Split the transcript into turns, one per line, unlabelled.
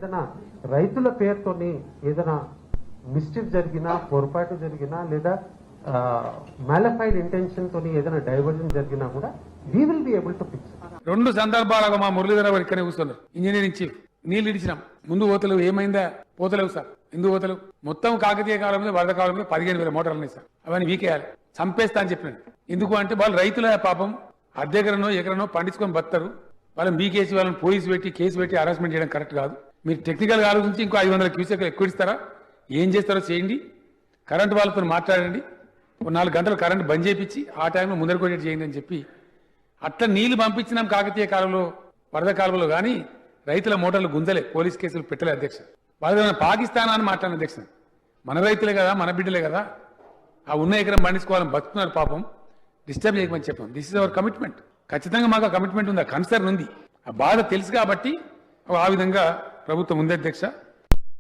ఏదైనా రైతుల పేరుతోని ఏదైనా మిస్టేక్ జరిగినా, పొరపాటు జరిగినా, లేదా మ్యాలిఫైడ్ ఇంటెన్షన్ తోని ఏదైనా డైవర్జన్ జరిగినా కూడా we will be able to fix.
రెండు సందర్భాలుగా మా మురళీధర గారు ఇక్కడే కూర్చున్నారు. ఇంజనీరింగ్ చీఫ్ నీళ్లు ఇడిచినాం, ముందు పోతలేవు, ఏమైందా పోతలేవు సార్, ఎందుకు పోతలేవు? మొత్తం కాకతీయ కాలంలో వరద కాలంలో 15,000 మోటార్లు ఉన్నాయి సార్, అవన్నీ వీకేయాలి, చంపేస్తా అని చెప్పినాను. ఎందుకు అంటే వాళ్ళు రైతుల పాపం అర్ధెకరనో ఎకరనో పండించుకొని బతారు, వాళ్ళని బీకేసి వాళ్ళని పోలీసు పెట్టి కేసు పెట్టి హరాస్మెంట్ చేయడం కరెక్ట్ కాదు. మీరు టెక్నికల్ గా ఆలోచించి ఇంకో 500 క్యూసెక్ ఎక్కువ ఇస్తారా, ఏం చేస్తారో చేయండి, కరెంటు వాళ్ళతో మాట్లాడండి, 4 గంటలు కరెంటు బంద్ చేయించి ఆ టైంలో ముందర కొట్టేది చేయండి అని చెప్పి అట్లా నీళ్లు పంపించినాం కాకతీయ కాలంలో వరద కాలంలో. కానీ రైతుల మోటార్లు గుంజలే, పోలీస్ కేసులు పెట్టలే అధ్యక్ష. వాళ్ళు పాకిస్తాన్ అని మాట్లాడిన అధ్యక్ష, మన రైతులే కదా, మన బిడ్డలే కదా, ఆ ఉన్న ఎకరం పండించుకోవాలని బతుకున్నారు పాపం, డిస్టర్బ్ చేయమని చెప్పాం. This is our commitment. ఖచ్చితంగా మాకు ఆ కమిట్మెంట్ ఉంది, ఆ కన్సర్న్ ఉంది, ఆ బాధ తెలుసు కాబట్టి ఆ విధంగా ప్రభుత్వం ఉంది అధ్యక్ష.